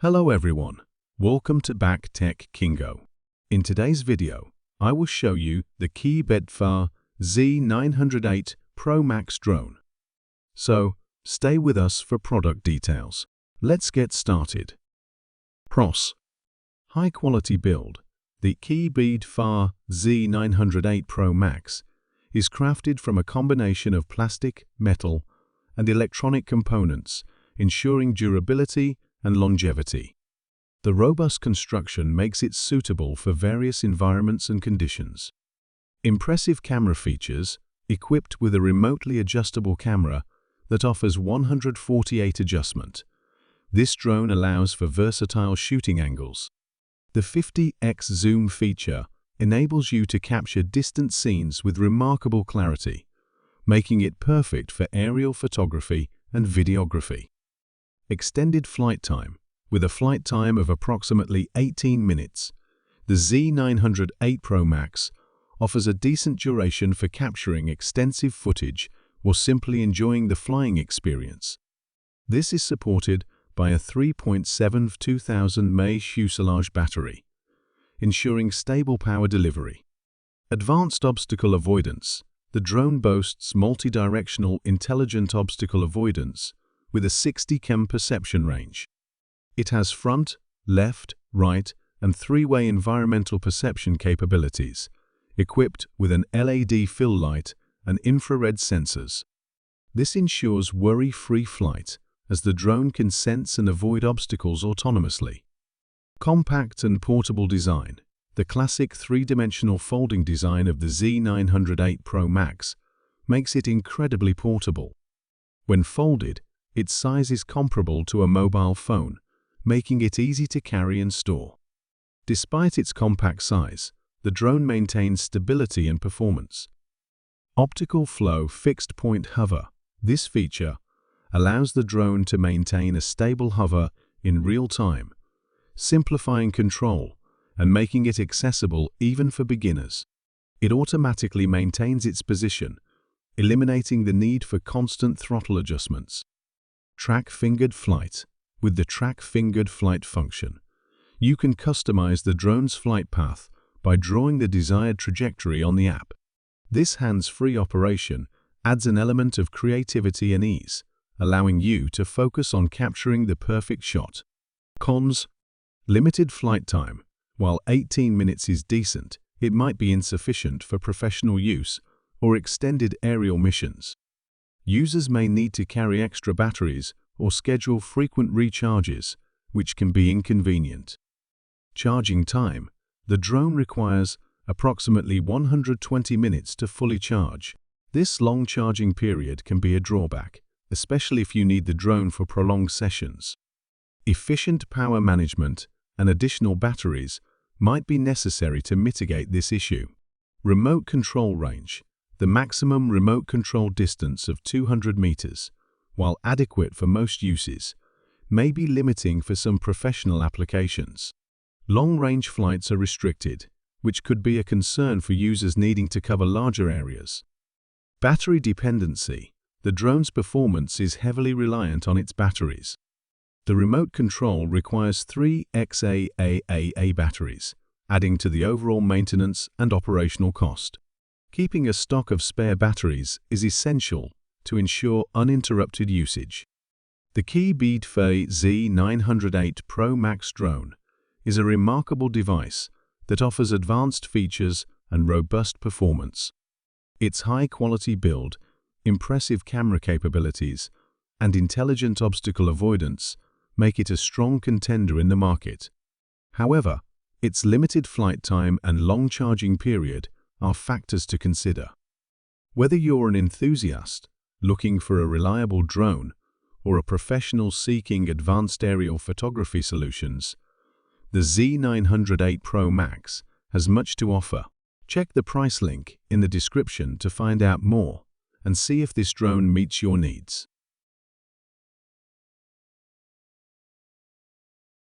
Hello everyone, welcome to Tech Kingo. In today's video, I will show you the Kbdfa Z908 Pro Max Drone. So, stay with us for product details. Let's get started. Pros. High quality build. The Kbdfa Z908 Pro Max is crafted from a combination of plastic, metal, and electronic components, ensuring durability and longevity. The robust construction makes it suitable for various environments and conditions. Impressive camera features, equipped with a remotely adjustable camera that offers 148 adjustment. This drone allows for versatile shooting angles. The 50x zoom feature enables you to capture distant scenes with remarkable clarity, making it perfect for aerial photography and videography. Extended flight time. With a flight time of approximately 18 minutes, the Z908 Pro Max offers a decent duration for capturing extensive footage or simply enjoying the flying experience. This is supported by a 3.7 2000 mAh fuselage battery, ensuring stable power delivery. Advanced obstacle avoidance. The drone boasts multi-directional intelligent obstacle avoidance with a 60 km perception range. It has front, left, right, and three-way environmental perception capabilities, equipped with an LED fill light and infrared sensors. This ensures worry-free flight, as the drone can sense and avoid obstacles autonomously. Compact and portable design. The classic three-dimensional folding design of the Z908 Pro Max makes it incredibly portable. When folded, its size is comparable to a mobile phone, making it easy to carry and store. Despite its compact size, the drone maintains stability and performance. Optical flow fixed point hover. This feature allows the drone to maintain a stable hover in real time, simplifying control and making it accessible even for beginners. It automatically maintains its position, eliminating the need for constant throttle adjustments. Track-fingered flight. With the track-fingered flight function, you can customize the drone's flight path by drawing the desired trajectory on the app. This hands-free operation adds an element of creativity and ease, allowing you to focus on capturing the perfect shot. Cons. Limited flight time. While 18 minutes is decent, it might be insufficient for professional use or extended aerial missions. Users may need to carry extra batteries or schedule frequent recharges, which can be inconvenient. Charging time. The drone requires approximately 120 minutes to fully charge. This long charging period can be a drawback, especially if you need the drone for prolonged sessions. Efficient power management and additional batteries might be necessary to mitigate this issue. Remote control range. The maximum remote control distance of 200 meters, while adequate for most uses, may be limiting for some professional applications. Long-range flights are restricted, which could be a concern for users needing to cover larger areas. Battery dependency. The drone's performance is heavily reliant on its batteries. The remote control requires 3 XAAA batteries, adding to the overall maintenance and operational cost. Keeping a stock of spare batteries is essential to ensure uninterrupted usage. The Kbdfa Z908 Pro Max Drone is a remarkable device that offers advanced features and robust performance. Its high-quality build, impressive camera capabilities, and intelligent obstacle avoidance make it a strong contender in the market. However, its limited flight time and long charging period are factors to consider. Whether you're an enthusiast looking for a reliable drone or a professional seeking advanced aerial photography solutions, the Z908 Pro Max has much to offer. Check the price link in the description to find out more and see if this drone meets your needs.